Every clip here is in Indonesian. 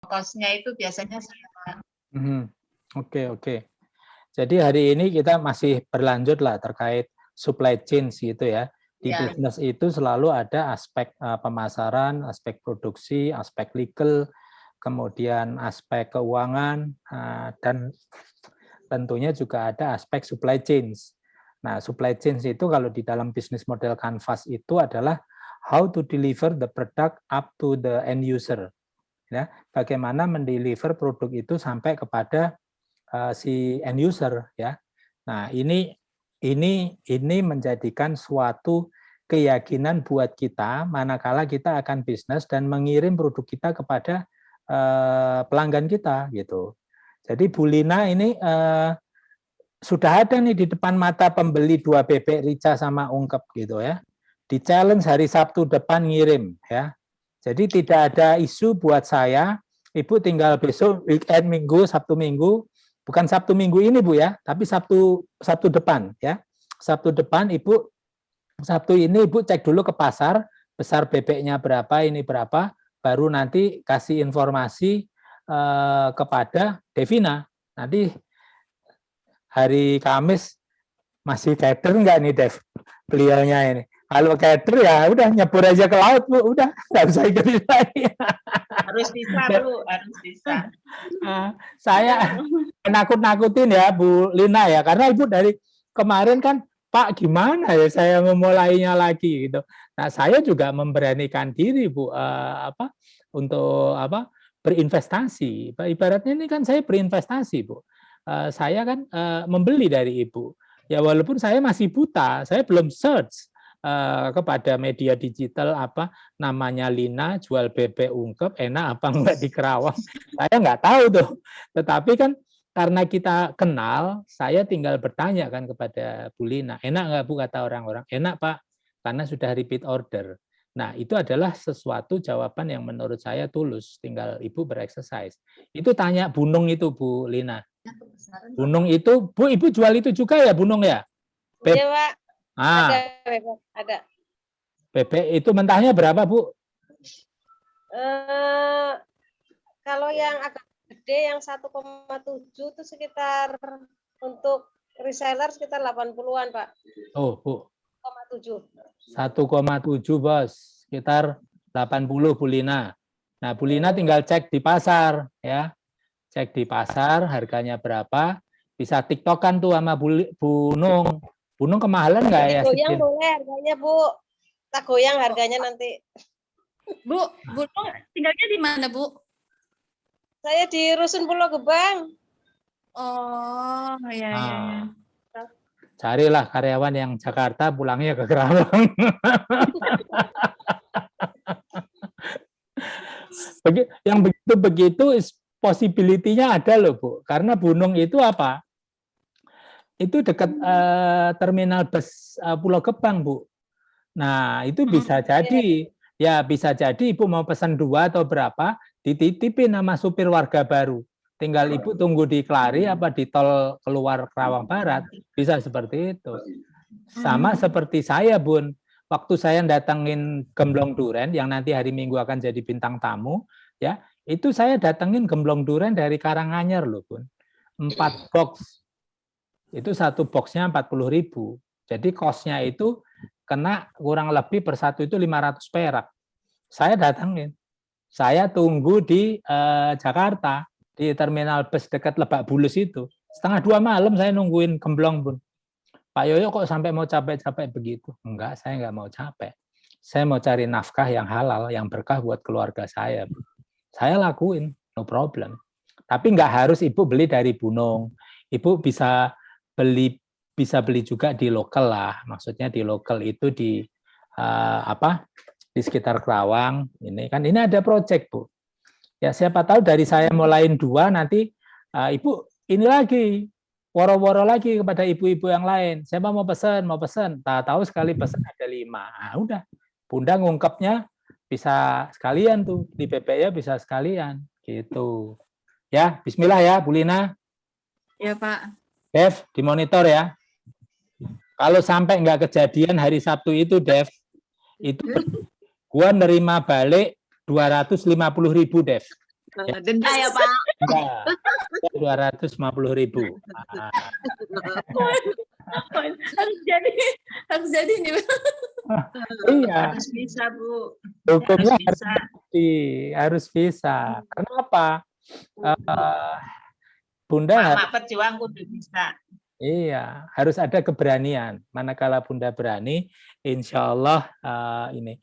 kosnya itu biasanya sama. Oke. Jadi hari ini kita masih berlanjut lah terkait supply chain gitu ya. Di bisnis itu selalu ada aspek pemasaran, aspek produksi, aspek legal, kemudian aspek keuangan, dan tentunya juga ada aspek supply chain. Nah, supply chain itu kalau di dalam bisnis model Canvas itu adalah how to deliver the product up to the end user. Ya, bagaimana mendeliver produk itu sampai kepada si end user ya. Nah, ini menjadikan suatu keyakinan buat kita manakala kita akan bisnis dan mengirim produk kita kepada pelanggan kita gitu. Jadi Bu Lina ini sudah ada nih di depan mata pembeli 2 bebek rica sama ungkep gitu ya. Di challenge hari Sabtu depan ngirim ya. Jadi tidak ada isu buat saya, Ibu tinggal besok weekend Minggu, Sabtu Minggu, bukan Sabtu Minggu ini Bu ya, tapi Sabtu depan ya. Sabtu depan Sabtu ini Ibu cek dulu ke pasar, besar bebeknya berapa, ini berapa, baru nanti kasih informasi kepada Devina. Nanti hari Kamis masih cater enggak nih Dev? Beliaunya ini. Kalau cater ya udah nyebur aja ke laut Bu, udah nggak usah ikut lagi. Harus bisa Bu, harus bisa. Saya nakut-nakutin ya Bu Lina ya, karena Ibu dari kemarin kan Pak gimana ya saya memulainya lagi gitu. Nah saya juga memberanikan diri Bu untuk berinvestasi. Ibaratnya ini kan saya berinvestasi Bu. Saya kan membeli dari Ibu. Ya walaupun saya masih buta, saya belum search kepada media digital apa namanya Lina jual bebek ungkep enak apa enggak di Kerawang. Saya nggak tahu tuh. Tetapi kan karena kita kenal, saya tinggal bertanya kan kepada Bu Lina, enak nggak Bu kata orang-orang? Enak Pak, karena sudah repeat order. Nah itu adalah sesuatu jawaban yang menurut saya tulus, tinggal Ibu bereksersis. Itu tanya bunung itu Bu Lina. Bunung itu, Bu Ibu jual itu juga ya bunung ya? Iya Pak. Ada. Bebek itu mentahnya berapa Bu? Kalau yang agak gede yang 1,7 itu sekitar untuk reseller sekitar 80-an Pak. Oh Bu. 1,7. 1,7 Bos, sekitar 80 Bu Lina. Nah Bu Lina tinggal cek di pasar ya. Cek di pasar harganya berapa, bisa tiktokan tuh sama Bunung. Bunung kemahalan nggak ya? Goyang boleh harganya Bu. Tak goyang harganya nanti. Bu, Bunung tinggalnya di mana Bu? Saya di Rusun Pulau Gebang. Oh, iya. Carilah karyawan yang Jakarta pulangnya ke Kerawang. Yang begitu-begitu possibility-nya ada loh Bu. Karena Bunung itu apa? Itu dekat terminal bus Pulau Gebang Bu. Nah itu bisa jadi, ya bisa jadi Ibu mau pesan 2 atau berapa, dititipin sama supir warga baru. Tinggal Ibu tunggu di Kelari apa di tol keluar Kerawang Barat, bisa seperti itu. Sama seperti saya Bun, waktu saya datengin Gemblong Duren yang nanti hari Minggu akan jadi bintang tamu, ya itu saya datengin Gemblong Duren dari Karanganyar loh Bun, 4 box. Itu 1 boxnya 40.000. Jadi kosnya itu kena kurang lebih per satu itu 500 perak. Saya datangin. Saya tunggu di Jakarta, di terminal bus dekat Lebak Bulus itu. 1:30 malam saya nungguin Gemblong Bun. Pak Yoyo kok sampai mau capek-capek begitu? Enggak, saya enggak mau capek. Saya mau cari nafkah yang halal, yang berkah buat keluarga saya. Saya lakuin, no problem. Tapi enggak harus Ibu beli dari Bunung. Ibu bisa beli juga di lokal lah, maksudnya di lokal itu di di sekitar Kerawang. Ini kan ini ada proyek Bu. Ya siapa tahu dari saya mulain 2 nanti Ibu ini lagi woro-woro lagi kepada ibu-ibu yang lain. Saya mau pesan. Tahu sekali pesan ada 5. Nah, udah. Bunda ngungkapnya bisa sekalian tuh di BPI bisa sekalian gitu. Ya, bismillah ya Bu Lina. Ya Pak. Dev, dimonitor ya. Kalau sampai nggak kejadian hari Sabtu itu, Dev, itu gua nerima balik 250.000, Dev. Denda ya Pak. Enggak, 250.000. Nah, Harus jadi nih. iya, Harus bisa Bu. hukumnya Harus bisa. harus bisa. Kenapa? Bunda Mak pejuang kudu bisa. iya, harus ada keberanian. Manakala Bunda berani, insya Allah ini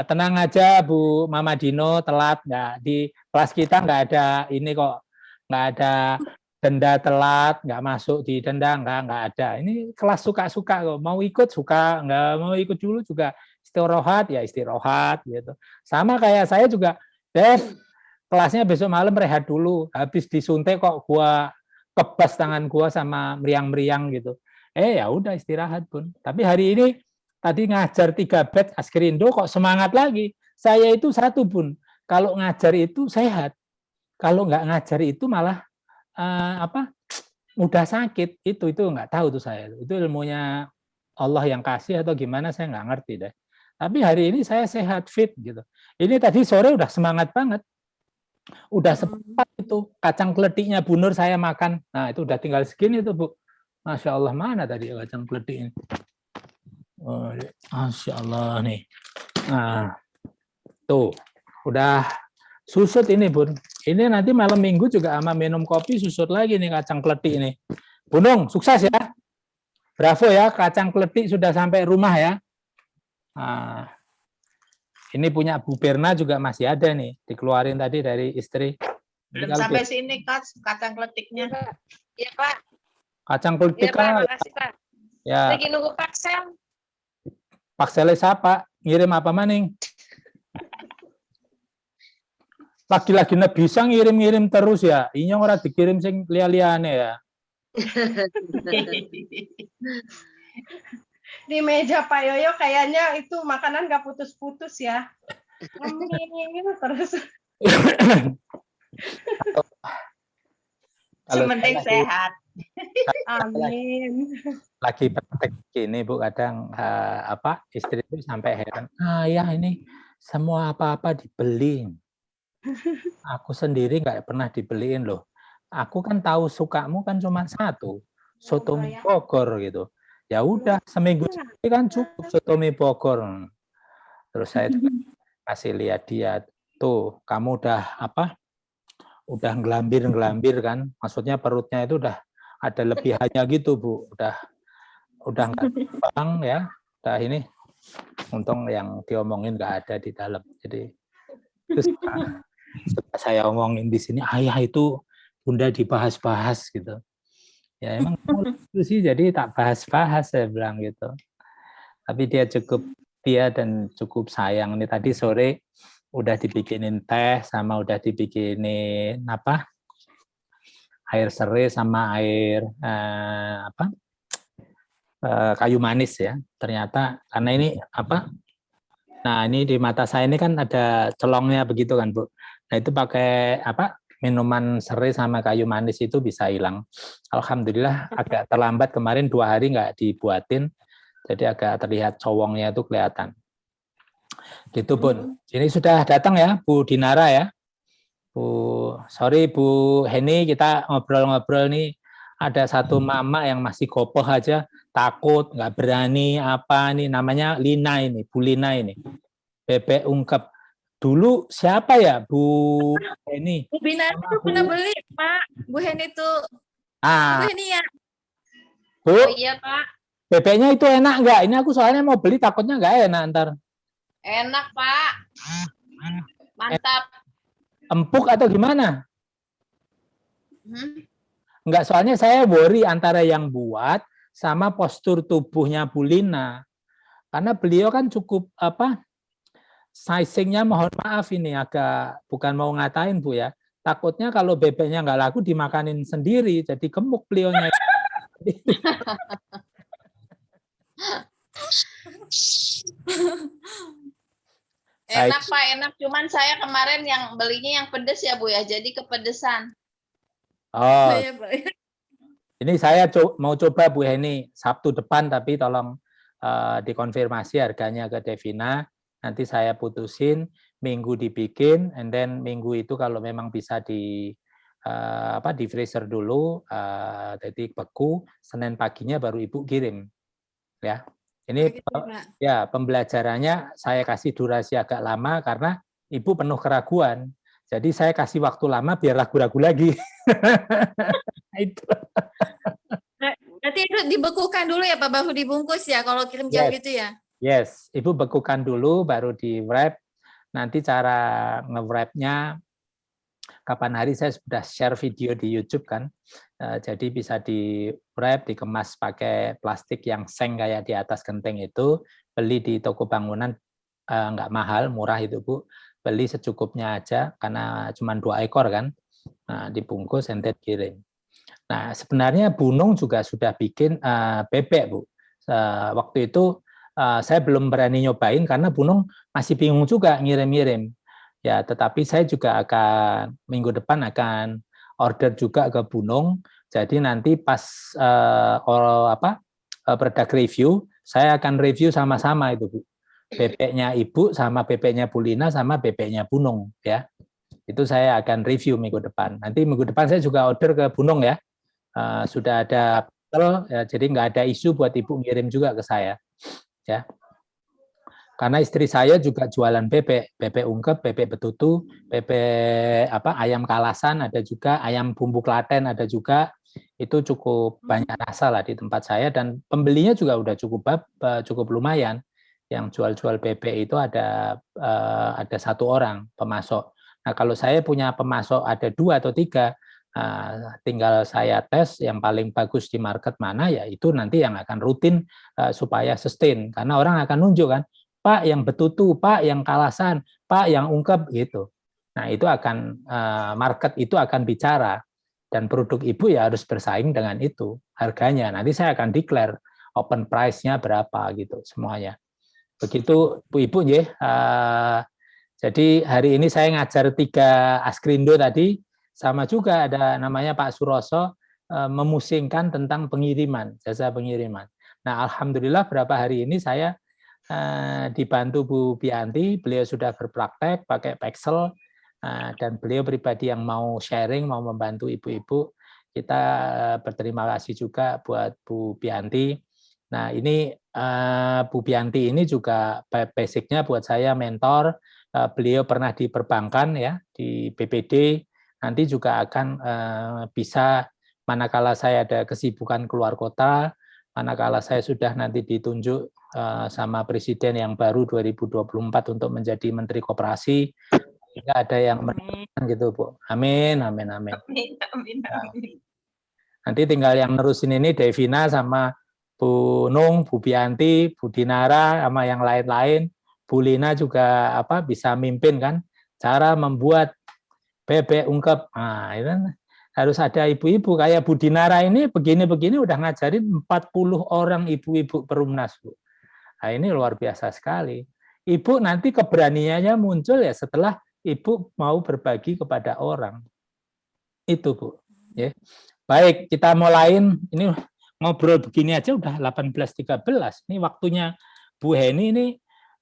tenang aja Bu Mama Dino, telat nggak di kelas kita nggak ada ini kok, nggak ada denda telat, nggak masuk di denda, nggak ada. Ini kelas suka-suka kok, mau ikut suka, nggak mau ikut dulu juga istirahat ya istirahat gitu. Sama kayak saya juga, Dev, kelasnya besok malam rehat dulu, habis disuntik kok gua kebas tangan gua sama meriang-meriang gitu. Ya udah istirahat Bun. Tapi hari ini tadi ngajar 3 batch Askrindo kok semangat lagi. Saya itu satu Bun, kalau ngajar itu sehat. Kalau nggak ngajar itu malah mudah sakit. Itu nggak tahu tuh saya. Itu ilmunya Allah yang kasih atau gimana saya nggak ngerti deh. Tapi hari ini saya sehat fit gitu. Ini tadi sore udah semangat banget. Udah sempat itu kacang kletiknya Bu Nur saya makan. Nah, itu udah tinggal segini tuh, Bu. Masya Allah, mana tadi kacang kletik ini? Oh, Masya Allah nih. Nah, tuh. Udah susut ini, Bun. Ini nanti malam minggu juga sama minum kopi susut lagi nih kacang kletik ini. Bunung, sukses ya. Bravo ya, kacang kletik sudah sampai rumah ya. Nah, ini punya Bu Berna juga masih ada nih, dikeluarin tadi dari istri. Belum sampai sini kacang kletiknya. Iya Pak. Kacang kletik Iya Pak, makasih Pak. Ya. Lagi nunggu paksel. Pakselnya siapa? Ngirim apa maning? Lagi-lagi bisa ngirim-ngirim terus ya. Ini orang dikirim sing lia-liane ya. Di meja Pak Yoyo kayaknya itu makanan nggak putus-putus ya. Terus. Sementing sehat. Amin. Lagi praktek gini Bu, kadang istri itu sampai heran. Ya ini semua apa-apa dibeli. Aku sendiri nggak pernah dibeliin loh. Aku kan tahu sukamu kan cuma satu, soto mie Bogor gitu. Ya udah seminggu sekali kan cukup soto mie Bogor. Terus saya kasih lihat dia, tuh kamu udah udah ngelambir kan, maksudnya perutnya itu udah ada lebihannya gitu Bu, udah nggak bang ya, udah ini untung yang diomongin nggak ada di dalam. Jadi terus saya omongin di sini, ayah itu Bunda dibahas-bahas gitu. Ya emang itu sih, jadi tak bahas-bahas saya bilang gitu. Tapi dia dan cukup sayang. Ini tadi sore udah dibikinin teh sama udah dibikinin air serai sama air kayu manis ya. Ternyata karena ini nah ini di mata saya ini kan ada celongnya begitu kan Bu. Nah itu pakai minuman serai sama kayu manis itu bisa hilang. Alhamdulillah agak terlambat kemarin 2 hari nggak dibuatin, jadi agak terlihat cowongnya itu kelihatan. Gitu Bun. Ini sudah datang ya Bu Dinara ya. Bu Heni, kita ngobrol-ngobrol nih. Ada satu mama yang masih kopoh aja, takut, nggak berani nih, namanya Lina ini, Bu Lina ini. Bebek ungkep. Dulu siapa ya Bu Heni? Bu Bina itu pernah beli Pak. Bu Heni itu. Bu Heni ya. Bu. Oh iya Pak. Bebeknya itu enak nggak? Ini aku soalnya mau beli takutnya nggak enak ntar. Enak Pak. Mantap. Empuk atau gimana? Enggak, soalnya saya worry antara yang buat sama postur tubuhnya Bu Lina. Karena beliau kan cukup sizingnya mohon maaf ini agak, bukan mau ngatain Bu ya, takutnya kalau bebeknya nggak laku dimakanin sendiri, jadi gemuk beliaunya. Enak Pak, enak. Cuman saya kemarin yang belinya yang pedes ya Bu ya, jadi kepedesan. Oh, ini saya mau coba Bu Heni Sabtu depan, tapi tolong dikonfirmasi harganya ke Devina. Nanti saya putusin Minggu dibikin, and then Minggu itu kalau memang bisa di freezer dulu, jadi beku, Senin paginya baru Ibu kirim. Ya, ini Begitu, Pak. ya pembelajarannya saya kasih durasi agak lama karena Ibu penuh keraguan. Jadi saya kasih waktu lama biar ragu-ragu lagi. Itu. Berarti itu dibekukan dulu ya Pak, baru dibungkus ya kalau kirim jauh Yes. gitu ya? Yes, Ibu bekukan dulu baru di wrap. Nanti cara nge-wrap-nya kapan hari saya sudah share video di YouTube kan. Jadi bisa di wrap, dikemas pakai plastik yang seng kayak di atas genteng itu. Beli di toko bangunan nggak mahal, murah itu Bu. Beli secukupnya aja karena cuma 2 ekor kan. Nah, dibungkus and then kirim. Nah, sebenarnya Bu Nung juga sudah bikin bebek Bu. Waktu itu saya belum berani nyobain karena Bu Nung masih bingung juga ngirim-ngirim. Ya, tetapi saya juga akan minggu depan akan order juga ke Bu Nung. Jadi nanti pas produk review, saya akan review sama-sama itu Bu. Bebeknya Ibu sama bebeknya Bu Lina sama bebeknya Bu Nung ya. Itu saya akan review minggu depan. Nanti minggu depan saya juga order ke Bu Nung ya. Sudah ada ya, jadi nggak ada isu buat Ibu ngirim juga ke saya. Ya. Karena istri saya juga jualan bebek ungkep, bebek betutu, bebek ayam kalasan, ada juga ayam bumbu Klaten, ada juga. Itu cukup banyak rasa lah di tempat saya dan pembelinya juga udah cukup lumayan. Yang jual-jual bebek itu ada 1 orang pemasok. Nah, kalau saya punya pemasok ada 2 atau 3, tinggal saya tes yang paling bagus di market mana, ya itu nanti yang akan rutin supaya sustain. Karena orang akan nunjuk kan, Pak yang betutu, Pak yang kalasan, Pak yang ungkep gitu. Nah, itu akan market itu akan bicara dan produk Ibu ya harus bersaing dengan itu harganya. Nanti saya akan declare open price-nya berapa gitu semuanya. Begitu Bu Ibu ya. Jadi hari ini saya ngajar 3 askrindo tadi, sama juga ada namanya Pak Suroso memusingkan tentang pengiriman, jasa pengiriman. Nah, alhamdulillah berapa hari ini saya dibantu Bu Bianti, beliau sudah berpraktek pakai Pexel, dan beliau pribadi yang mau sharing, mau membantu ibu-ibu. Kita berterima kasih juga buat Bu Bianti. Nah, ini Bu Bianti ini juga basicnya buat saya mentor. Beliau pernah di perbankan ya, di BPD. Nanti juga akan bisa manakala saya ada kesibukan keluar kota, manakala saya sudah nanti ditunjuk sama Presiden yang baru 2024 untuk menjadi Menteri Koperasi, tidak ada yang menang gitu Bu. Amin, amin, amin. Amin. Nanti tinggal yang nerusin ini Devina sama Bu Nung, Bu Bianti, Bu Dinara, sama yang lain-lain. Bu Lina juga bisa mimpin kan cara membuat bebek ungkep. Nah, itu harus ada ibu-ibu kayak Bu Dinara ini begini-begini udah ngajarin 40 orang ibu-ibu perumnas Bu. Nah, ini luar biasa sekali. Ibu nanti keberaniannya muncul ya setelah Ibu mau berbagi kepada orang. Itu Bu. Ya. Baik, kita mulain. Ini ngobrol begini aja udah 18.13. Ini waktunya Bu Heni ini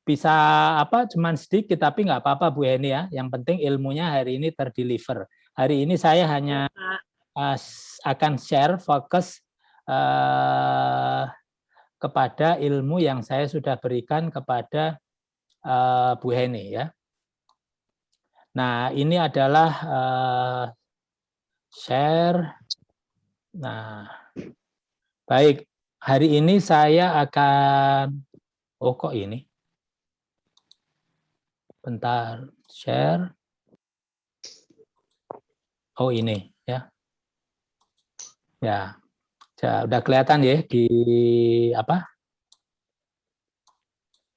bisa cuman sedikit tapi nggak apa-apa Bu Heni ya. Yang penting ilmunya hari ini terdeliver. Hari ini saya hanya akan share fokus kepada ilmu yang saya sudah berikan kepada Bu Heni ya. Nah, ini adalah share. Nah, baik. Hari ini saya akan kok ini? Bentar, share. Oh, ini ya. Ya. Udah kelihatan ya di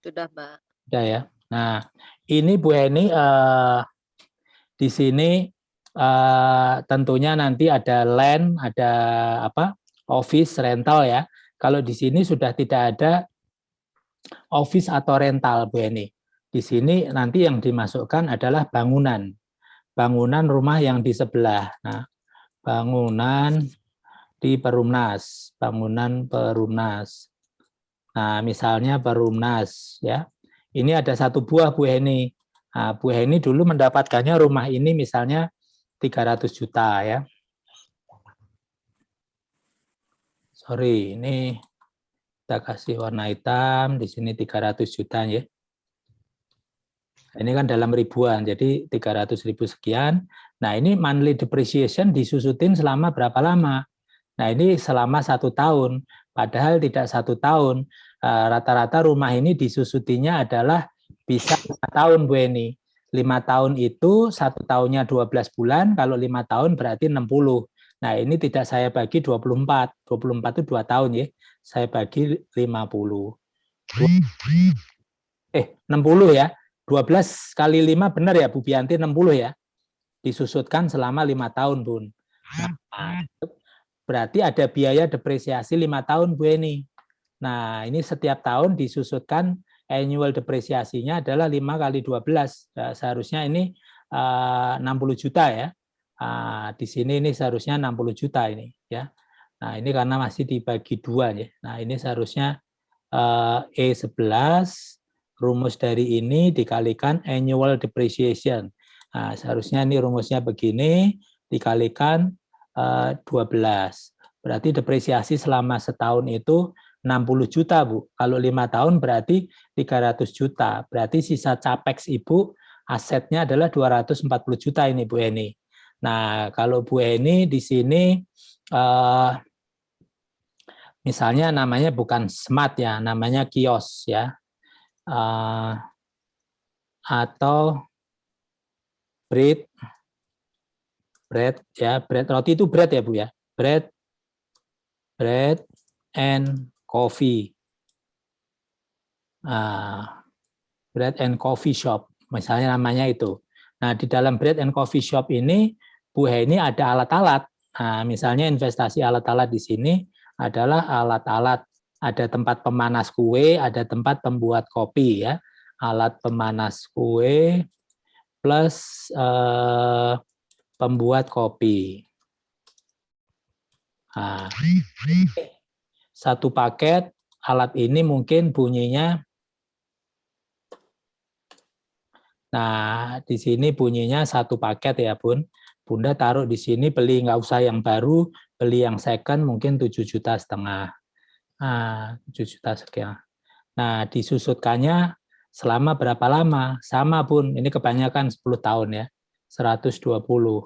Sudah, Mbak. Udah ya. Nah, ini Bu Heni di sini tentunya nanti ada land, ada office rental ya. Kalau di sini sudah tidak ada office atau rental Bu Heni. Di sini nanti yang dimasukkan adalah bangunan. Bangunan rumah yang di sebelah. Nah, bangunan di Perumnas, bangunan Perumnas. Nah, misalnya Perumnas ya. Ini ada 1 buah Bu Heni. Nah, Bu Heni dulu mendapatkannya rumah ini misalnya 300 juta ya. Sorry, ini kita kasih warna hitam, di sini 300 juta ya. Ini kan dalam ribuan, jadi 300.000 sekian. Nah, ini monthly depreciation disusutin selama berapa lama? Nah, ini selama 1 tahun. Padahal tidak 1 tahun. Rata-rata rumah ini disusutinya adalah bisa 5 tahun, Bu Eni. 5 tahun itu 1 tahunnya 12 bulan, kalau 5 tahun berarti 60. Nah, ini tidak saya bagi 24. 24 itu 2 tahun ya. Saya bagi 50. 60 ya. 12 kali 5 benar ya Bu Bianti, 60 ya. Disusutkan selama 5 tahun, Bun. Nah, berarti ada biaya depresiasi 5 tahun, Bu Eni. Nah, ini setiap tahun disusutkan annual depresiasinya adalah 5 kali 12. Nah, seharusnya ini 60 juta ya. Di sini ini seharusnya 60 juta ini ya. Nah, ini karena masih dibagi 2 ya. Nah, ini seharusnya E11 rumus dari ini dikalikan annual depreciation. Nah, seharusnya ini rumusnya begini dikalikan 12. Berarti depresiasi selama setahun itu 60 juta, Bu. Kalau 5 tahun berarti 300 juta. Berarti sisa capex Ibu asetnya adalah 240 juta ini, Bu Eni. Nah, kalau Bu Eni di sini misalnya namanya bukan smart ya, namanya kios ya. Atau bread ya, bread roti itu bread ya Bu ya, bread and coffee, bread and coffee shop misalnya namanya itu. Nah, di dalam bread and coffee shop ini Bu Heni ada alat-alat. Nah, misalnya investasi alat-alat di sini adalah alat-alat, ada tempat pemanas kue, ada tempat pembuat kopi ya. Alat pemanas kue plus pembuat kopi. Nah, satu paket alat ini mungkin bunyinya, nah di sini bunyinya satu paket ya Bun. Bunda taruh di sini, beli nggak usah yang baru, beli yang second mungkin 7,5 juta. 7 juta sekian. Nah, disusutkannya selama berapa lama? Sama Bun, ini kebanyakan 10 tahun ya, 120.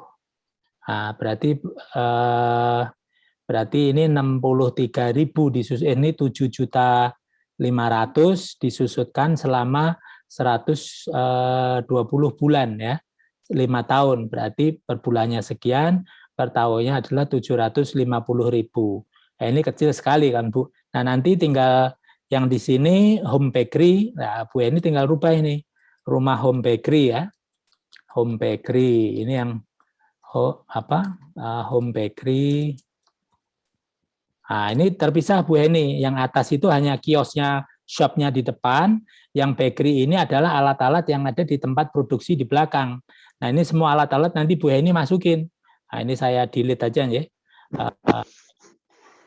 Nah, berarti ini 63.000 disusut, ini 7,5 juta disusutkan selama 120 bulan ya, 5 tahun. Berarti per bulannya sekian, per tahunnya adalah 750.000. Nah, ini kecil sekali kan Bu. Nah, nanti tinggal yang di sini home bakery, nah Bu ini tinggal rubah ini rumah home bakery ya, home bakery ini yang home bakery. Nah, ini terpisah Bu Heni, yang atas itu hanya kiosnya, shopnya di depan, yang bakery ini adalah alat-alat yang ada di tempat produksi di belakang. Nah, ini semua alat-alat nanti Bu Heni masukin. Nah, ini saya delete aja ya.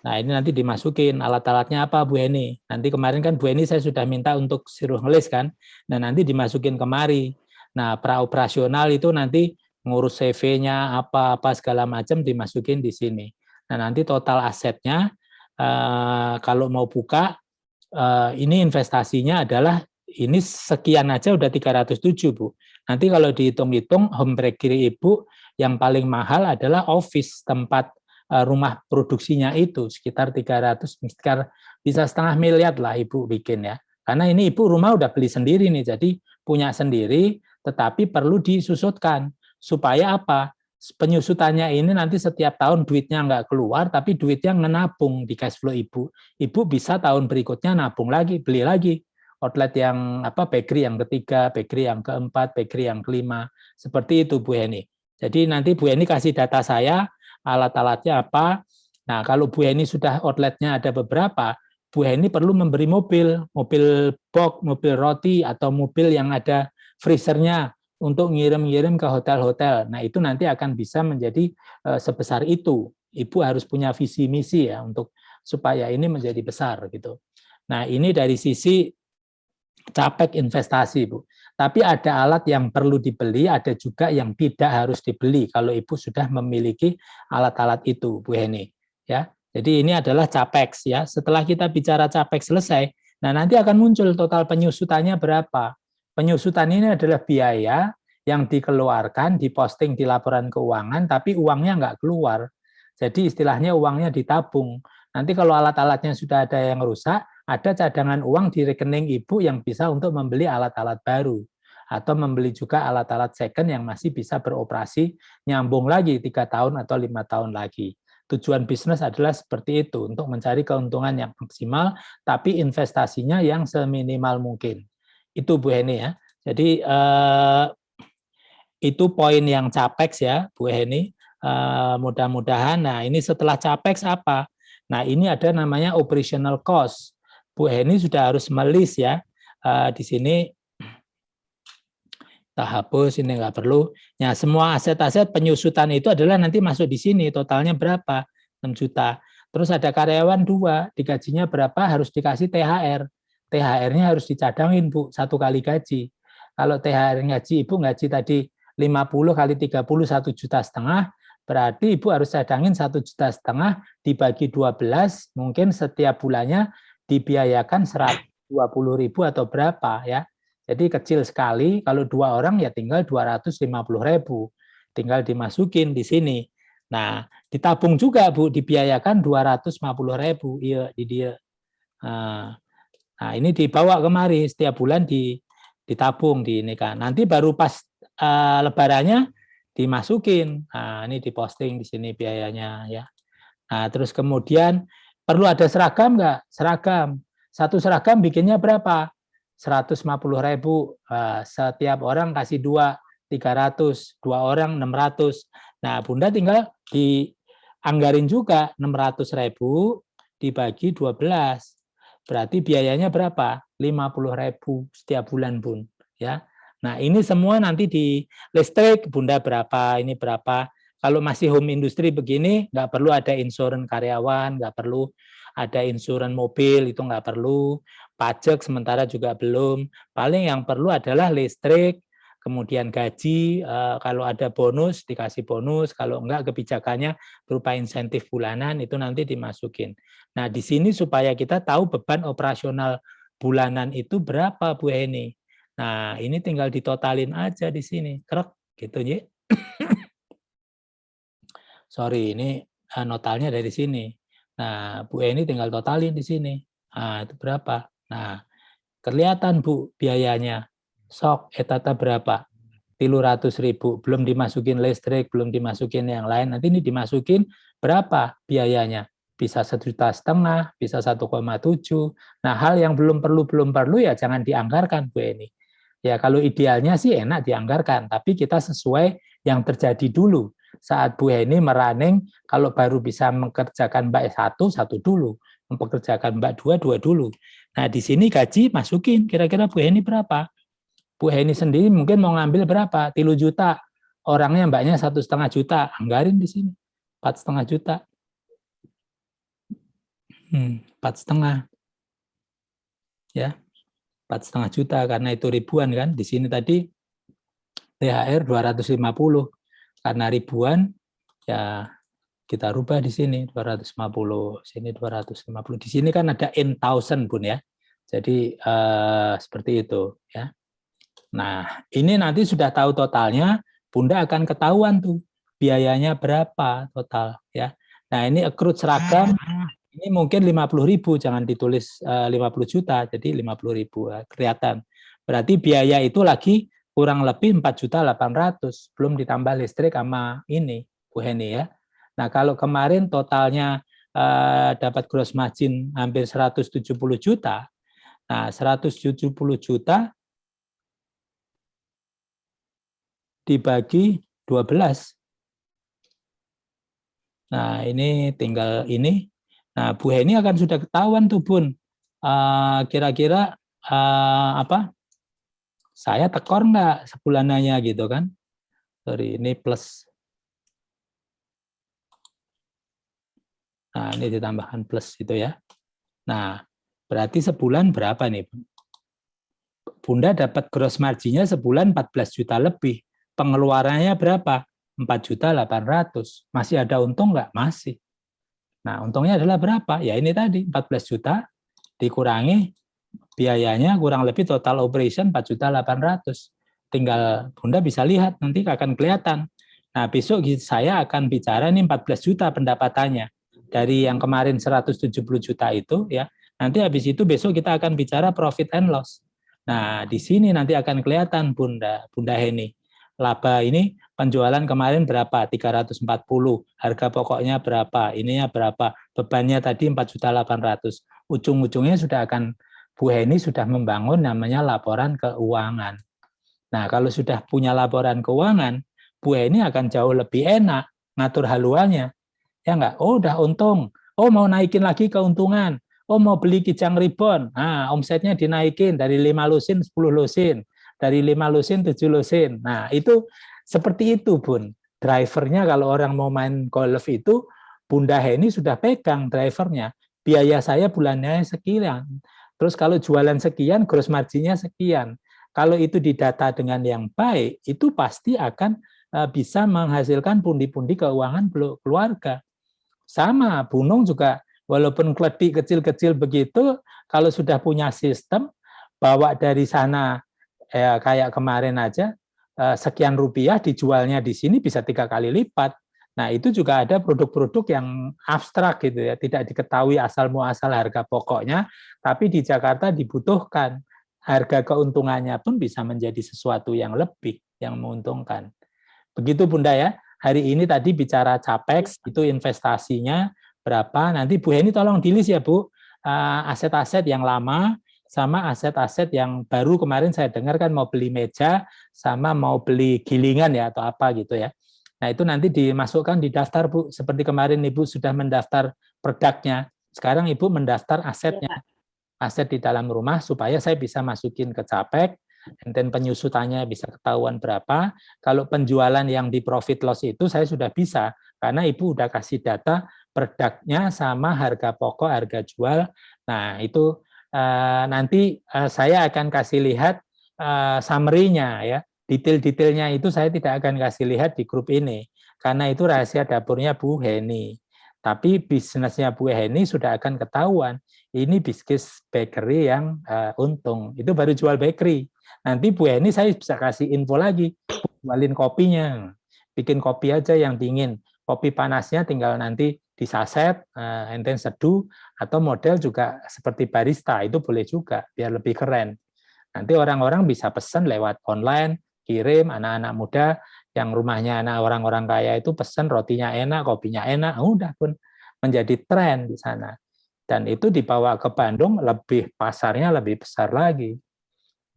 Nah, ini nanti dimasukin alat-alatnya apa Bu Heni. Nanti kemarin kan Bu Heni saya sudah minta untuk suruh ngelis kan. Nah, nanti dimasukin kemari. Nah, praoperasional itu nanti ngurus CV-nya apa segala macam dimasukin di sini. Nah, nanti total asetnya kalau mau buka ini investasinya adalah ini sekian aja udah 307 Bu. Nanti kalau dihitung-hitung home bakery Ibu yang paling mahal adalah office, tempat rumah produksinya itu sekitar 300, sekitar bisa 0,5 miliar lah Ibu bikin ya. Karena ini Ibu rumah udah beli sendiri nih, jadi punya sendiri, tetapi perlu disusutkan. Supaya apa? Penyusutannya ini nanti setiap tahun duitnya nggak keluar, tapi duitnya ngenabung di cash flow Ibu. Ibu bisa tahun berikutnya nabung lagi, beli lagi. Outlet yang bakery yang ketiga, bakery yang keempat, bakery yang kelima. Seperti itu Bu Heni. Jadi nanti Bu Heni kasih data saya, alat-alatnya apa. Nah, kalau Bu Heni sudah outletnya ada beberapa, Bu Heni perlu memberi mobil box, mobil roti, atau mobil yang ada freezernya untuk ngirim-ngirim ke hotel-hotel. Nah, itu nanti akan bisa menjadi sebesar itu. Ibu harus punya visi misi ya untuk supaya ini menjadi besar gitu. Nah, ini dari sisi Capek investasi, Bu. Tapi ada alat yang perlu dibeli, ada juga yang tidak harus dibeli kalau Ibu sudah memiliki alat-alat itu, Bu Heni. Ya, jadi ini adalah capex ya. Setelah kita bicara capex selesai, nah nanti akan muncul total penyusutannya berapa. Penyusutan ini adalah biaya yang dikeluarkan, diposting di laporan keuangan, tapi uangnya nggak keluar. Jadi istilahnya uangnya ditabung. Nanti kalau alat-alatnya sudah ada yang rusak, ada cadangan uang di rekening Ibu yang bisa untuk membeli alat-alat baru. Atau membeli juga alat-alat second yang masih bisa beroperasi, nyambung lagi 3 tahun atau 5 tahun lagi. Tujuan bisnis adalah seperti itu, untuk mencari keuntungan yang maksimal, tapi investasinya yang seminimal mungkin. Itu Bu Heni ya. Jadi itu poin yang capex ya Bu Heni. Mudah-mudahan, nah ini setelah capex apa? Nah, ini ada namanya operational cost. Bu Heni sudah harus melis ya. Di sini kita hapus, ini nggak perlu. Nah, semua aset-aset penyusutan itu adalah nanti masuk di sini. Totalnya berapa? 6 juta. Terus ada karyawan 2, digajinya berapa? Harus dikasih THR. THR-nya harus dicadangin, Bu, 1 kali gaji. Kalau THR gaji Ibu gaji tadi 50 kali 30 1,5 juta, berarti Ibu harus cadangin 1,5 juta dibagi 12, mungkin setiap bulannya dibiayakan 120.000 atau berapa ya. Jadi kecil sekali, kalau 2 orang ya tinggal 250.000, tinggal dimasukin di sini. Nah, ditabung juga Bu, dibiayakan 250.000, iya di dia. Nah, ini dibawa kemari setiap bulan ditabung di ini kan. Nanti baru pas lebarannya dimasukin. Nah, ini diposting di sini biayanya ya. Nah, terus kemudian perlu ada seragam nggak? Seragam. Satu seragam bikinnya berapa? 150.000. Setiap orang kasih 2, 300. 2 orang 600. Nah, Bunda tinggal dianggarin juga 600.000 dibagi 12. Berarti biayanya berapa? 50.000 setiap bulan, Bun. Ya. Nah, ini semua nanti di listrik, Bunda berapa, ini berapa. Kalau masih home industry begini, nggak perlu ada insurans karyawan, nggak perlu ada insurans mobil, itu nggak perlu. Pajak sementara juga belum. Paling yang perlu adalah listrik, kemudian gaji, kalau ada bonus, dikasih bonus, kalau enggak kebijakannya berupa insentif bulanan, itu nanti dimasukin. Nah, di sini supaya kita tahu beban operasional bulanan itu berapa, Bu Heni. Nah, ini tinggal ditotalin aja di sini. Krek, gitu ya. Sorry, ini notalnya dari sini. Nah, Bu Eni tinggal totalin di sini. Nah, itu berapa? Nah, kelihatan Bu biayanya. Sok, etata berapa? 300.000. Belum dimasukin listrik, belum dimasukin yang lain. Nanti ini dimasukin berapa biayanya? Bisa 1,5 juta, bisa 1,7. Nah, hal yang belum perlu ya jangan dianggarkan, Bu Eni. Ya, kalau idealnya sih enak dianggarkan, tapi kita sesuai yang terjadi dulu. Saat Bu Heni merunning, kalau baru bisa mengerjakan Mbak 1 dulu, mempekerjakan Mbak 2 dulu. Nah, di sini gaji masukin, kira-kira Bu Heni berapa? Bu Heni sendiri mungkin mau ngambil berapa? 3 juta. Orangnya Mbaknya 1,5 juta, anggarin di sini. 4,5 juta. 4,5. Ya. 4,5 juta karena itu ribuan kan. Di sini tadi THR 250. Karena ribuan ya kita rubah di sini 250, sini 250. Di sini kan ada in thousand, Bun ya. Jadi seperti itu ya. Nah, ini nanti sudah tahu totalnya, Bunda akan ketahuan tuh biayanya berapa total ya. Nah, ini accrued seragam ini mungkin 50.000, jangan ditulis 50 juta, jadi 50.000 kelihatan. Berarti biaya itu lagi kurang lebih 4.800.000, belum ditambah listrik sama ini, Bu Heni ya. Nah, kalau kemarin totalnya dapat gross margin hampir 170 juta, nah 170 juta dibagi 12. Nah, ini tinggal ini. Nah, Bu Heni akan sudah ketahuan tuh, Bun. Kira-kira apa? Saya tekor nggak sebulanannya gitu kan? Sorry, ini plus. Nah, ini ditambahkan plus gitu ya. Nah, berarti sebulan berapa nih, Bun? Bunda dapat gross marginnya sebulan 14 juta lebih. Pengeluarannya berapa? 4.800.000. Masih ada untung nggak? Masih. Nah, untungnya adalah berapa? Ya ini tadi, 14 juta dikurangi biayanya kurang lebih total operation 4.800.000. Tinggal Bunda bisa lihat, nanti akan kelihatan. Nah, besok saya akan bicara ini 14 juta pendapatannya. Dari yang kemarin 170 juta itu, ya. Nanti habis itu besok kita akan bicara profit and loss. Nah, di sini nanti akan kelihatan Bunda Heni. Laba ini penjualan kemarin berapa? 340. Harga pokoknya berapa? Ininya berapa? Bebannya tadi 4.800.000. Ujung-ujungnya sudah akan Bu Heni sudah membangun namanya laporan keuangan. Nah, kalau sudah punya laporan keuangan, Bu Heni akan jauh lebih enak ngatur haluannya. Ya enggak? Oh, udah untung. Oh, mau naikin lagi keuntungan. Oh, mau beli kijang ribon. Nah, omsetnya dinaikin dari 5 lusin 10 lusin. Dari 5 lusin 7 lusin. Nah, itu seperti itu, Bun. Drivernya kalau orang mau main golf itu, Bunda Heni sudah pegang drivernya. Biaya saya bulannya sekian. Terus kalau jualan sekian, gross marginnya sekian. Kalau itu didata dengan yang baik, itu pasti akan bisa menghasilkan pundi-pundi keuangan keluarga. Sama, Bunung juga walaupun kledik kecil-kecil begitu, kalau sudah punya sistem, bawa dari sana, kayak kemarin aja, sekian rupiah dijualnya di sini bisa 3 kali lipat. Nah, itu juga ada produk-produk yang abstrak gitu ya, tidak diketahui asal-muasal harga pokoknya, tapi di Jakarta dibutuhkan. Harga keuntungannya pun bisa menjadi sesuatu yang lebih, yang menguntungkan. Begitu Bunda ya, hari ini tadi bicara CAPEX, itu investasinya berapa, nanti Bu Heni tolong di-list ya Bu, aset-aset yang lama, sama aset-aset yang baru kemarin saya dengar kan mau beli meja, sama mau beli gilingan ya, atau apa gitu ya. Nah itu nanti dimasukkan di daftar Bu, seperti kemarin Ibu sudah mendaftar produknya, sekarang Ibu mendaftar asetnya, aset di dalam rumah supaya saya bisa masukin ke CAPEX, dan penyusutannya bisa ketahuan berapa. Kalau penjualan yang di profit loss itu saya sudah bisa, karena Ibu udah kasih data produknya sama harga pokok, harga jual. Nah itu nanti saya akan kasih lihat summary-nya ya. Detail-detailnya itu saya tidak akan kasih lihat di grup ini, karena itu rahasia dapurnya Bu Heni. Tapi bisnisnya Bu Heni sudah akan ketahuan. Ini bisnis bakery yang untung. Itu baru jual bakery. Nanti Bu Heni saya bisa kasih info lagi. Jualin kopinya. Bikin kopi aja yang dingin. Kopi panasnya tinggal nanti disaset, enten seduh, atau model juga seperti barista. Itu boleh juga, biar lebih keren. Nanti orang-orang bisa pesan lewat online, kirim, anak-anak muda yang rumahnya anak orang-orang kaya itu pesan rotinya enak, kopinya enak, udah pun menjadi tren di sana. Dan itu dibawa ke Bandung, lebih pasarnya lebih besar lagi.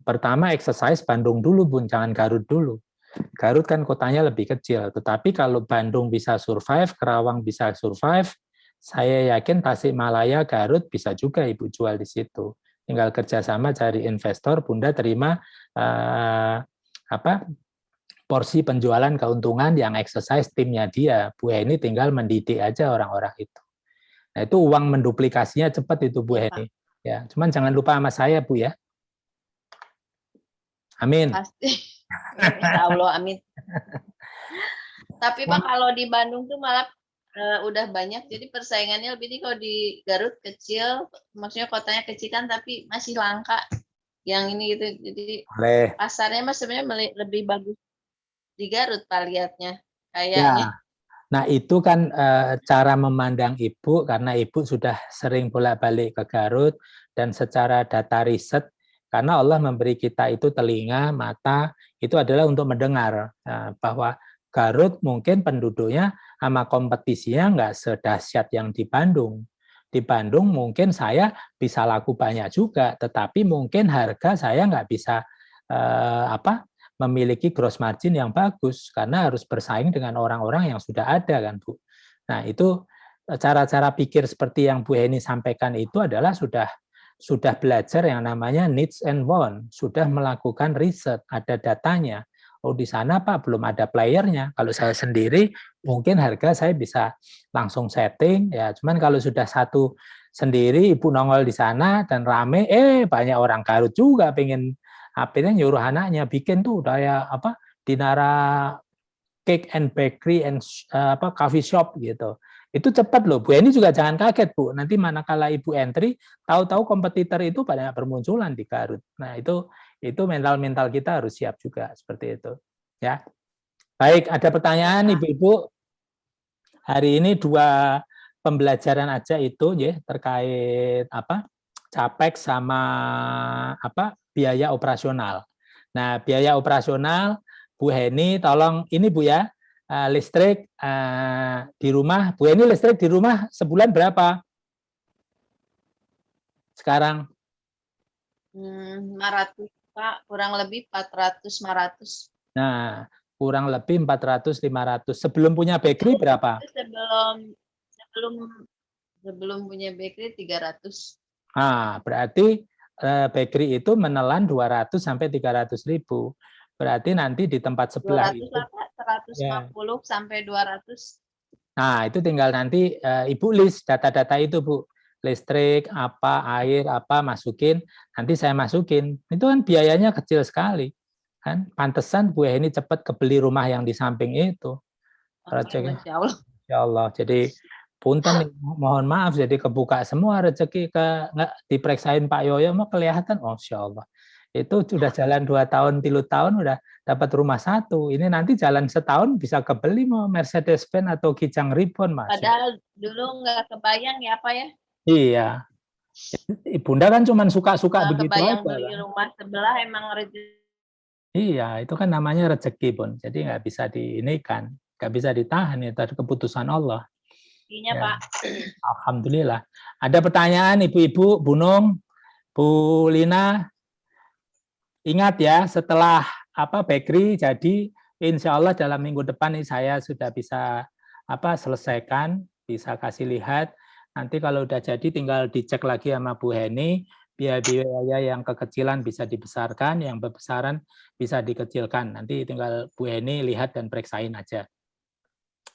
Pertama exercise Bandung dulu, Bun, jangan Garut dulu. Garut kan kotanya lebih kecil, tetapi kalau Bandung bisa survive, Kerawang bisa survive, saya yakin Tasikmalaya, Garut bisa juga Ibu jual di situ. Tinggal kerjasama cari investor, Bunda terima porsi penjualan keuntungan yang exercise timnya dia. Bu Heni tinggal mendidik aja orang-orang itu. Nah, itu uang menduplikasinya cepat itu Bu Heni. Ya, cuman jangan lupa sama saya Bu ya. Amin. Pasti. Insya Allah, amin. Tapi Pak, kalau di Bandung tuh malah udah banyak, jadi persaingannya lebih nih. Kalau di Garut kecil, maksudnya kotanya kecil kan, tapi masih langka yang ini gitu. Jadi pasarnya mas sebenarnya lebih bagus di Garut Pak lihatnya kayaknya. Ya. Nah itu kan cara memandang Ibu, karena Ibu sudah sering bolak-balik ke Garut, dan secara data riset, karena Allah memberi kita itu telinga, mata, itu adalah untuk mendengar bahwa Garut mungkin penduduknya sama kompetisinya nggak sedahsyat yang di Bandung. Di Bandung mungkin saya bisa laku banyak juga, tetapi mungkin harga saya nggak bisa memiliki gross margin yang bagus, karena harus bersaing dengan orang-orang yang sudah ada kan Bu. Nah itu cara-cara pikir seperti yang Bu Heni sampaikan itu adalah sudah belajar yang namanya needs and want, sudah melakukan riset, ada datanya. Oh di sana Pak belum ada playernya. Kalau saya sendiri mungkin harga saya bisa langsung setting ya. Cuman kalau sudah satu sendiri Ibu nongol di sana dan rame, banyak orang Garut juga pengen HP-nya nyuruh anaknya bikin tuh kayak apa Dinara Cake and Bakery and coffee shop gitu. Itu cepat loh. Bu Eni juga jangan kaget, Bu. Nanti manakala Ibu entry, tahu-tahu kompetitor itu banyak bermunculan di Garut. Nah, itu mental kita harus siap juga seperti itu. Ya. Baik, ada pertanyaan Ibu-ibu. Hari ini 2 pembelajaran aja itu ya terkait apa? Capex sama apa? Biaya operasional. Nah, biaya operasional Bu Heni tolong ini Bu ya, listrik di rumah. Bu Heni listrik di rumah sebulan berapa? Sekarang? 500 Pak, kurang lebih 400-500. Nah, kurang lebih 400-500. Sebelum punya bakery berapa? Sebelum punya bakery 300. Berarti bakery itu menelan 200 sampai 300 ribu. Berarti nanti di tempat sebelah 200 itu 150 sampai 200. Nah, itu tinggal nanti Ibu list data-data itu, Bu. Listrik, apa, air, apa, masukin. Nanti saya masukin. Itu kan biayanya kecil sekali. Kan pantesan Bu Heni cepat kebeli rumah yang di samping itu. Masya Allah. Ya Allah. Jadi punten nih, mohon maaf jadi kebuka semua rezeki nggak diperiksain Pak Yoyo mah kelihatan. Oh, Masya Allah. Itu sudah jalan 2 tahun, 3 tahun udah dapat rumah 1. Ini nanti jalan setahun bisa kebeli mau Mercedes-Benz atau Kijang Ribbon, Mas. Padahal dulu nggak kebayang ya Pak ya. Iya. Bunda kan cuma suka-suka begitu kebayang aja. Beli rumah sebelah emang rezeki. Iya, itu kan namanya rezeki, Bun. Jadi nggak bisa diinikan, nggak bisa ditahan, itu keputusan Allah. Ya. Pak. Alhamdulillah. Ada pertanyaan Ibu-ibu, Bu Nung, Bu Lina. Ingat ya, setelah bakery jadi insya Allah dalam minggu depan ini saya sudah bisa selesaikan, bisa kasih lihat. Nanti kalau udah jadi tinggal dicek lagi sama Bu Heni, biaya yang kekecilan bisa dibesarkan, yang bebesaran bisa dikecilkan. Nanti tinggal Bu Heni lihat dan periksain aja.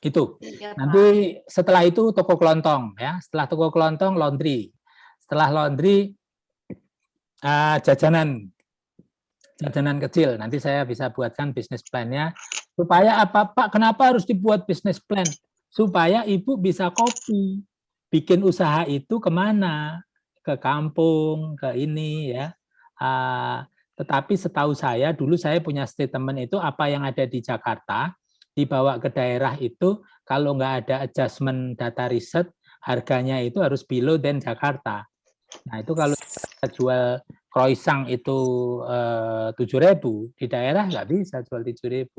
Itu. Ya, nanti setelah itu toko kelontong ya. Setelah toko kelontong laundry. Setelah laundry jajanan kecil. Nanti saya bisa buatkan bisnis plan-nya. Supaya apa, Pak? Kenapa harus dibuat bisnis plan? Supaya Ibu bisa copy. Bikin usaha itu kemana? Ke kampung, ke ini ya. Tetapi setahu saya, dulu saya punya statement itu apa yang ada di Jakarta, dibawa ke daerah itu, kalau nggak ada adjustment data riset, harganya itu harus below than Jakarta. Nah itu kalau kita jual croissant itu 7.000 di daerah nggak bisa jual 7.000.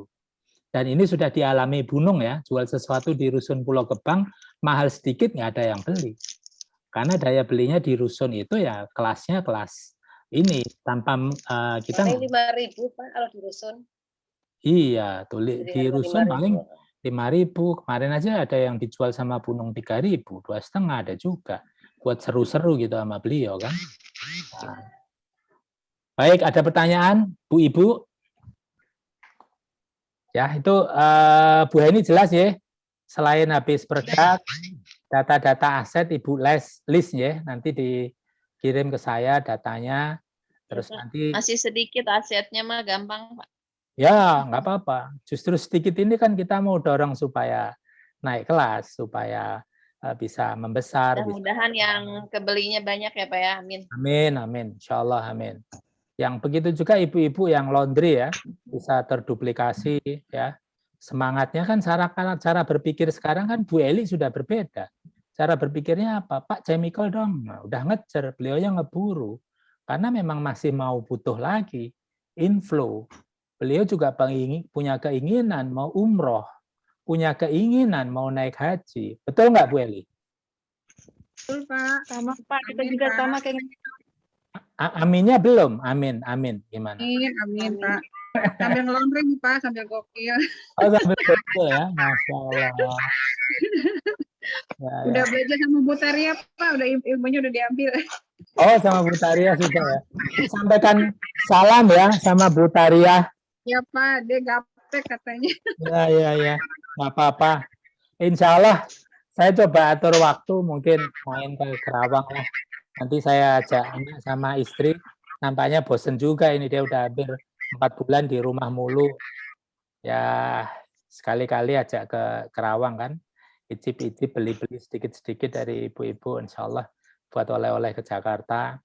Dan ini sudah dialami Bu Nung ya, jual sesuatu di Rusun Pulau Gebang mahal sedikit nggak ada yang beli. Karena daya belinya di Rusun itu ya kelasnya kelas ini tanpa kita. 5.000 Pak kalau di Rusun. Iya, di Rusun paling 5.000. Kemarin aja ada yang dijual sama Bu Nung 3.000, 2,5 ada juga. Buat seru-seru gitu sama beliau kan. Nah. Baik, ada pertanyaan Bu Ibu? Ya, itu Bu Heni jelas ya. Selain habis berdak, data-data aset Ibu list ya, nanti dikirim ke saya datanya. Terus nanti masih sedikit asetnya mah gampang, Pak. Ya, nggak apa-apa. Justru sedikit ini kan kita mau dorong supaya naik kelas, supaya bisa membesar. Mudah-mudahan yang kebelinya banyak ya Pak ya, amin. Amin, amin. Insya Allah, amin. Yang begitu juga ibu-ibu yang laundry ya, bisa terduplikasi ya. Semangatnya kan cara berpikir sekarang kan Bu Eli sudah berbeda. Cara berpikirnya apa? Pak chemical dong, nah, udah ngejar, beliaunya ngeburu. Karena memang masih mau butuh lagi inflow. Beliau juga punya keinginan mau umroh, punya keinginan mau naik haji. Betul nggak Bu Eli? Betul Pak. Sama Pak, kita juga sama kayak Aminnya belum? Amin, amin. Gimana? Amin Pak. Sambil ngelondri nih Pak, sambil gokil. Oh, sambil gokil ya, Masya Allah. Ya, udah belajar sama Bu Taria Pak, udah ilmunya udah diambil. Oh, sama Bu Taria sudah ya. Sampaikan salam ya sama Bu Taria. Ya Pak, dia gaptek katanya. Ya. Nggak apa-apa. Insya Allah saya coba atur waktu, mungkin main ke Kerawang lah. Nanti saya ajak anak sama istri, nampaknya bosen juga ini, dia udah hampir 4 bulan di rumah mulu. Ya sekali-kali ajak ke Kerawang kan, icip-icip, beli-beli sedikit-sedikit dari ibu-ibu, insya Allah buat oleh-oleh ke Jakarta.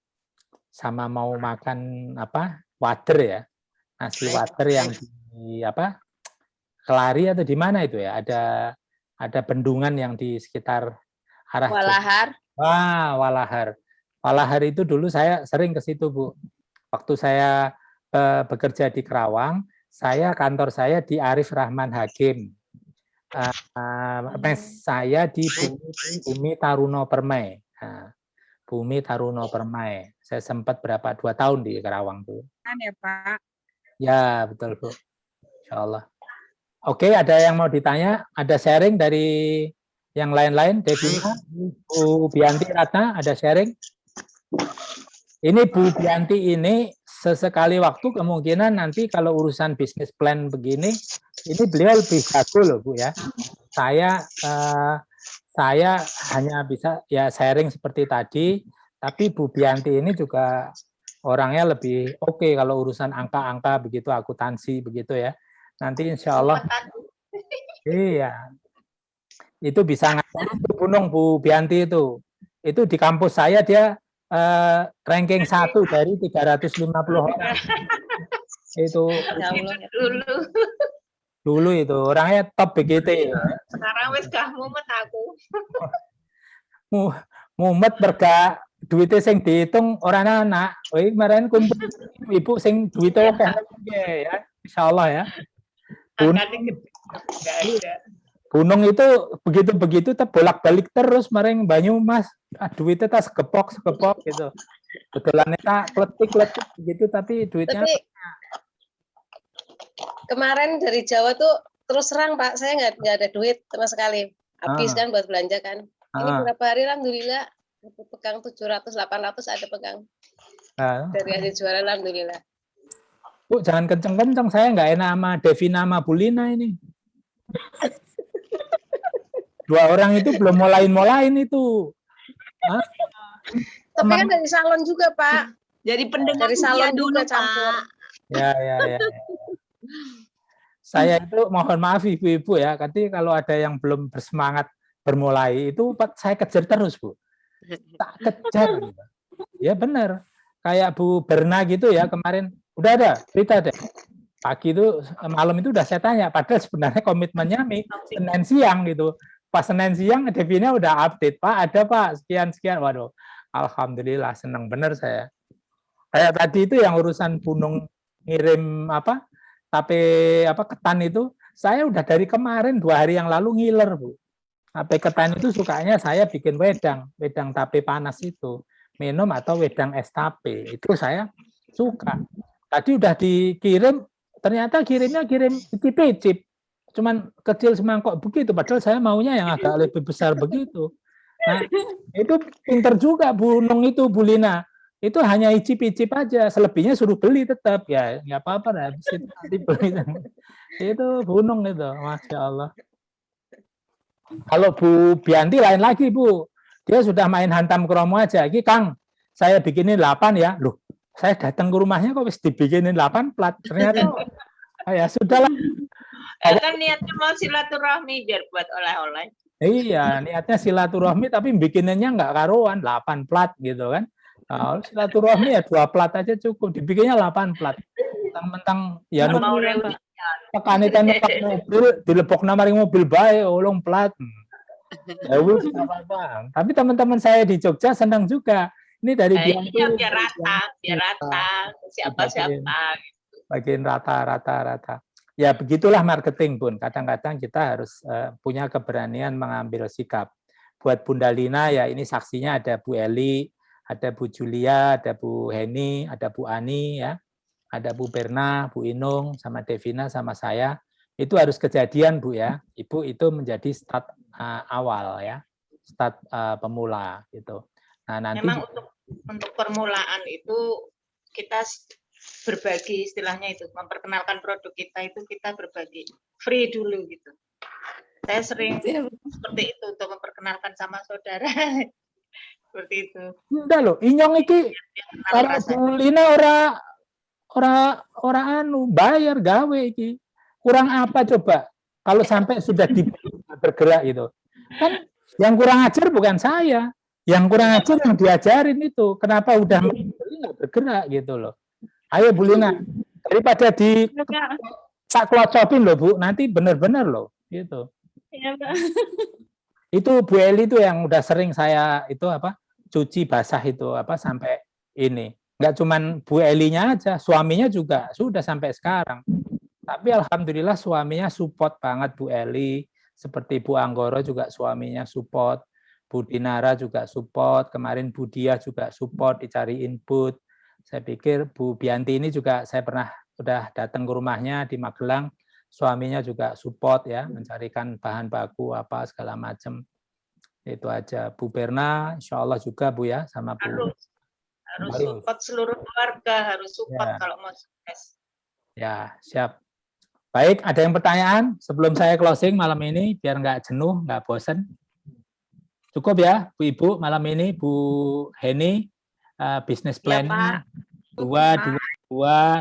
Sama mau makan apa, wader ya, nasi wader yang di apa, Kelari atau di mana itu ya, ada bendungan yang di sekitar arah Walahar. Wah, Walahar. Walahar itu dulu saya sering ke situ, Bu. Waktu saya bekerja di Kerawang, kantor saya di Arif Rahman Hakim. Saya di Bumi Taruno Permai. Bumi Taruno Permai. Saya sempat 2 tahun di Kerawang, Bu. Ya, Pak. Ya, betul, Bu. Insya Allah. Oke, ada yang mau ditanya? Ada sharing dari yang lain-lain? Devina, Bu Bianti Ratna, ada sharing? Ini Bu Bianti ini sesekali waktu kemungkinan nanti kalau urusan bisnis plan begini, ini beliau lebih jago loh, Bu ya. Saya hanya bisa ya sharing seperti tadi, tapi Bu Bianti ini juga orangnya lebih oke kalau urusan angka-angka begitu, akuntansi begitu ya. Nanti insya Allah, iya, itu bisa ngajarin Gunung Bu Bianti itu di kampus saya dia ranking 1 dari 350 orang. Itu dulu itu orangnya top begitu. Sekarang wis gak mumet aku. Mumet berga duitnya sing dihitung orang anak. Kemarin kumpul ibu sing duitnya ya, insya Allah ya. Gunung itu begitu bolak-balik terus mareng Banyumas. Duitnya tas sekepok gitu. Betulannya tak kletik begitu, tapi duitnya. Tapi kemarin dari Jawa tuh terus terang Pak, saya nggak ada duit sama sekali. Habis kan buat belanja kan. Ini berapa hari alhamdulillah pegang 700, 800 ada pegang. Dari hasil jualan alhamdulillah. Bu, jangan kenceng-kenceng, saya nggak enak sama Devina sama Bulina ini. 2 orang itu belum molain itu. Tapi kan dari salon juga, Pak. Jadi pendengar dari salon dulu, juga campur. Ya. Saya itu mohon maaf ibu-ibu ya, nanti kalau ada yang belum bersemangat bermulai itu saya kejar terus, Bu. Tak kejar. Gitu. Ya benar. Kayak Bu Berna gitu ya kemarin, udah ada cerita deh. Pagi itu, malam itu udah saya tanya, padahal sebenarnya komitmennya Senin siang gitu. Pas Senin siang, Devina udah update, Pak, ada Pak, sekian. Waduh, alhamdulillah, senang bener saya. Kayak tadi itu yang urusan Bunung ngirim ketan itu, saya udah dari kemarin 2 hari yang lalu ngiler, Bu. Tape ketan itu sukanya saya bikin wedang tape panas itu. Minum atau wedang es tape, itu saya suka. Tadi udah dikirim, ternyata kirim icip-icip. Cuman kecil semangkok begitu, padahal saya maunya yang agak lebih besar begitu. Nah, itu pinter juga Bunung itu, Bulina. Itu hanya icip-icip aja, selebihnya suruh beli tetap. Ya, nggak apa-apa lah, nanti beli. Itu Bunung itu, Masya Allah. Kalau Bu Bianti lain lagi, Bu. Dia sudah main hantam kromo aja. Ini Kang, saya bikinin 8 ya. Loh, saya datang ke rumahnya kok wis dibikinin 8 plat. Ternyata ya sudahlah. Kan niatnya mau silaturahmi biar buat oleh-oleh. Iya, niatnya silaturahmi tapi bikinannya nggak karuan, 8 plat gitu kan. Nah, silaturahmi ya 2 plat aja cukup, dibikinnya 8 plat. Mentang-mentang ya tekanitan mobil, dilebokna maring mobil bae, olong plat. Ya wis apa-apa. Tapi teman-teman saya di Jogja senang juga. Ini dari Bianti. Biar rata, siapa. Bagian rata. Ya begitulah marketing, Bun. Kadang-kadang kita harus punya keberanian mengambil sikap. Buat Bunda Lina ya ini saksinya ada Bu Eli, ada Bu Julia, ada Bu Heni, ada Bu Ani ya. Ada Bu Berna, Bu Inung, sama Devina, sama saya. Itu harus kejadian, Bu ya. Ibu itu menjadi start awal ya. Start pemula gitu. Nah, nanti memang untuk permulaan itu kita berbagi, istilahnya itu memperkenalkan produk kita itu kita berbagi free dulu gitu. Saya sering seperti itu untuk memperkenalkan sama saudara. Seperti itu. Enggak loh, inyong iki kalau Bu Lina ora bayar gawe iki. Kurang apa coba? Kalau sampai sudah bergerak itu. Kan yang kurang ajar bukan saya. Yang kurang ajar yang diajarin itu. Kenapa udah nggak bergerak gitu loh. Ayo Bu Lina, daripada tak kelocopin loh Bu, nanti bener-bener loh gitu. Iya, Pak. Itu Bu Eli itu yang udah sering saya itu cuci basah itu sampai ini. Enggak cuman Bu Elinya aja, suaminya juga sudah sampai sekarang. Tapi alhamdulillah suaminya support banget Bu Eli, seperti Bu Anggoro juga suaminya support, Bu Dinara juga support, kemarin Bu Dia juga support dicari input. Saya pikir Bu Bianti ini juga saya pernah udah datang ke rumahnya di Magelang, suaminya juga support ya, mencarikan bahan baku apa segala macam. Itu aja. Bu Berna, insya Allah juga Bu ya, sama Bu. Harus support seluruh keluarga, harus support kalau mau sukses. Ya, siap. Baik, ada yang pertanyaan sebelum saya closing malam ini, biar nggak jenuh, nggak bosan. Cukup ya, Bu Ibu, malam ini Bu Heni, bisnis plan-nya dua.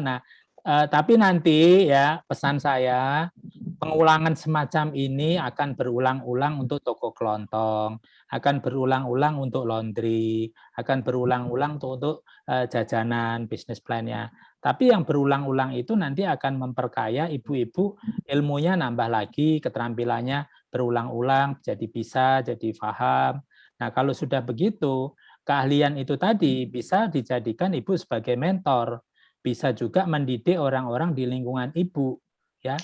Nah, tapi nanti ya pesan saya, pengulangan semacam ini akan berulang-ulang untuk toko kelontong, akan berulang-ulang untuk laundry, akan berulang-ulang untuk jajanan bisnis plan-nya. Tapi yang berulang-ulang itu nanti akan memperkaya ibu-ibu, ilmunya nambah lagi, keterampilannya berulang-ulang, jadi bisa, jadi paham. Nah, kalau sudah begitu, keahlian itu tadi bisa dijadikan ibu sebagai mentor, bisa juga mendidik orang-orang di lingkungan ibu. Ya,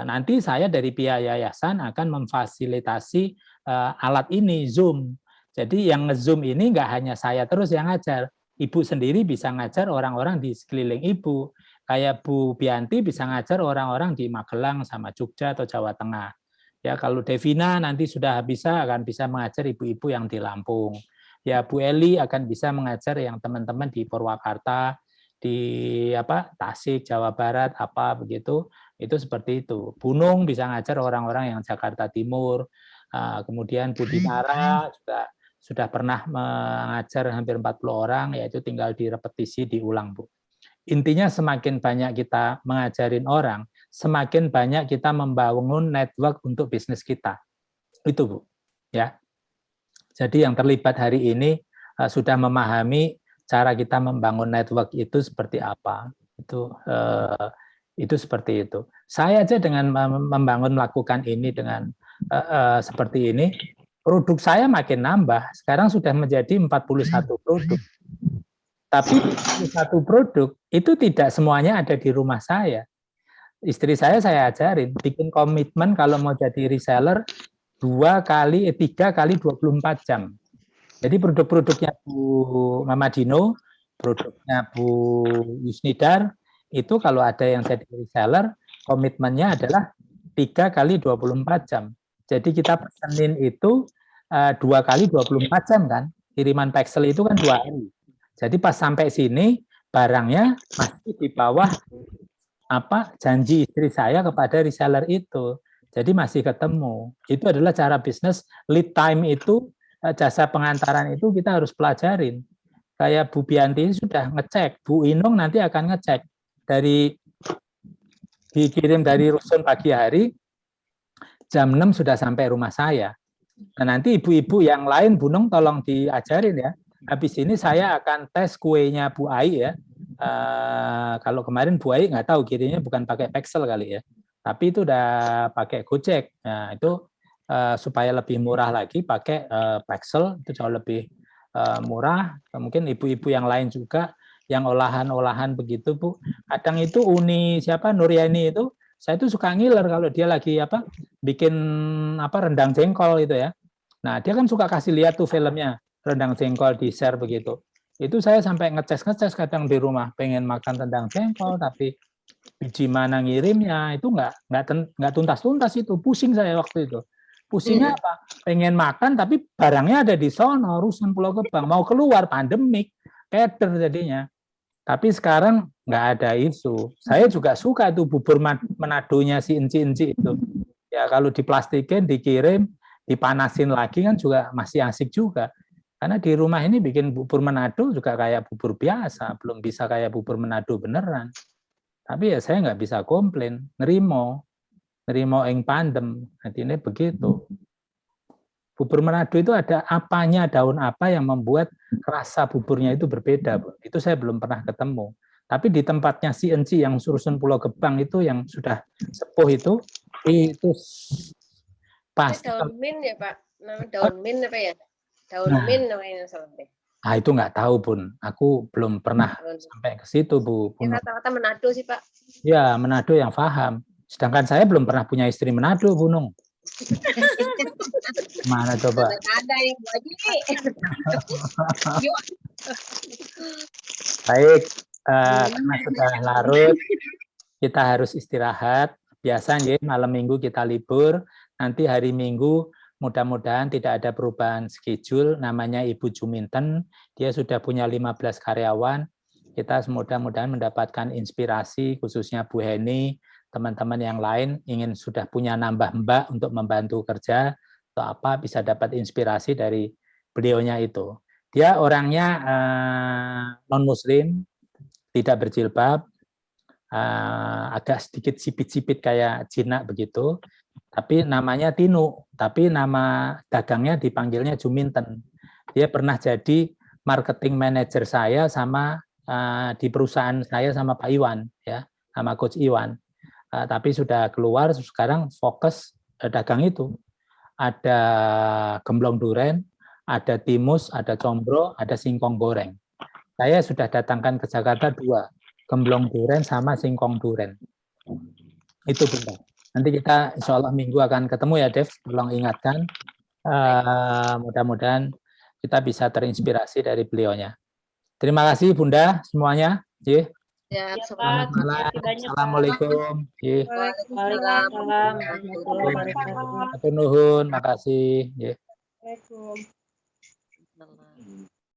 nanti saya dari pihak yayasan akan memfasilitasi alat ini, Zoom. Jadi yang nge-Zoom ini nggak hanya saya terus yang ngajar, ibu sendiri bisa ngajar orang-orang di sekeliling ibu. Kayak Bu Bianti bisa ngajar orang-orang di Magelang sama Jogja atau Jawa Tengah. Ya, kalau Devina nanti sudah akan bisa mengajar ibu-ibu yang di Lampung. Ya, Bu Eli akan bisa mengajar yang teman-teman di Purwakarta, di Tasik, Jawa Barat, begitu. Itu seperti itu. Bunung bisa ngajar orang-orang yang Jakarta Timur. Kemudian Bu Dinara juga sudah pernah mengajar hampir 40 orang, yaitu tinggal direpetisi, diulang, Bu. Intinya semakin banyak kita mengajarin orang, semakin banyak kita membangun network untuk bisnis kita. Itu, Bu. Ya. Jadi yang terlibat hari ini sudah memahami cara kita membangun network itu seperti apa. Itu seperti itu. Saya aja dengan melakukan ini dengan seperti ini, produk saya makin nambah. Sekarang sudah menjadi 41 produk. Tapi 41 produk itu tidak semuanya ada di rumah saya. Istri saya ajarin, bikin komitmen kalau mau jadi reseller 3 kali 24 jam. Jadi produk-produknya Bu Mama Dino, produknya Bu Yusnidar, itu kalau ada yang jadi reseller, komitmennya adalah 3 kali 24 jam. Jadi kita pesenin itu 2 kali 24 jam kan. Kiriman Pexel itu kan 2 hari. Jadi pas sampai sini barangnya masih di bawah janji istri saya kepada reseller itu. Jadi masih ketemu. Itu adalah cara bisnis. Lead time itu, jasa pengantaran itu kita harus pelajarin. Kayak Bu Bianti sudah ngecek, Bu Inung nanti akan ngecek. Dikirim dari rusun pagi hari, jam 6 sudah sampai rumah saya. Nah, nanti ibu-ibu yang lain, Bu Nung tolong diajarin ya. Habis ini saya akan tes kuenya Bu Ai ya. Kalau kemarin Bu Ai nggak tahu kirimnya bukan pakai Pexel kali ya. Tapi itu udah pakai Gojek. Nah, itu supaya lebih murah lagi pakai Pexel, itu jauh lebih murah. Mungkin ibu-ibu yang lain juga yang olahan-olahan begitu Bu. Kadang itu Nuryani itu saya tuh suka ngiler kalau dia lagi bikin rendang jengkol itu ya. Nah, dia kan suka kasih lihat tuh filmnya rendang jengkol di share begitu. Itu saya sampai ngeces kadang di rumah pengen makan rendang jengkol tapi biji mana ngirimnya itu nggak tuntas itu, pusing saya waktu itu. Pusingnya apa? Pengen makan tapi barangnya ada di sono, urusan Pulau Gebang, mau keluar pandemik, keder jadinya. Tapi sekarang nggak ada isu. Saya juga suka itu bubur Manadonya si Enci itu. Ya kalau diplastikin, dikirim, dipanasin lagi kan juga masih asik juga. Karena di rumah ini bikin bubur Manado juga kayak bubur biasa, belum bisa kayak bubur Manado beneran. Tapi ya saya nggak bisa komplain, nerimo ing pandem, artinya begitu. Bubur Manado itu ada apanya, daun apa yang membuat rasa buburnya itu berbeda. Itu saya belum pernah ketemu. Tapi di tempatnya CNC yang Rusun Pulau Gebang itu yang sudah sepuh itu pasti. Daun mint ya Pak, nama daun mint apa ya? Daun mint namanya salah deh. Ah itu nggak tahu Bun, aku belum pernah sampai ke situ Bu. Ya, rata-rata Manado sih Pak. Ya Manado yang paham. Sedangkan saya belum pernah punya istri Manado, Bu Nung. Mana coba? Ada yang lagi. Baik, karena sudah larut, kita harus istirahat. Biasanya malam minggu kita libur, nanti hari Minggu mudah-mudahan tidak ada perubahan schedule. Namanya Ibu Juminten, dia sudah punya 15 karyawan. Kita mudah-mudahan mendapatkan inspirasi, khususnya Bu Heni, teman-teman yang lain ingin sudah punya nambah mbak untuk membantu kerja atau apa, bisa dapat inspirasi dari beliaunya itu. Dia orangnya non-muslim, tidak berjilbab, agak sedikit sipit-sipit kayak Cina begitu, tapi namanya Tinu, tapi nama dagangnya dipanggilnya Juminten. Dia pernah jadi marketing manager saya sama di perusahaan saya sama Pak Iwan, ya, sama Coach Iwan. Tapi sudah keluar, sekarang fokus dagang itu. Ada gemblong duren, ada timus, ada combro, ada singkong goreng. Saya sudah datangkan ke Jakarta 2, gemblong duren sama singkong duren. Itu benar. Nanti kita insya Allah minggu akan ketemu ya Dev, tolong ingatkan. Mudah-mudahan kita bisa terinspirasi dari beliaunya. Terima kasih Bunda semuanya. Ya, selamat malam. Assalamualaikum. Waalaikumsalam. Nuhun, makasih. Waalaikumsalam.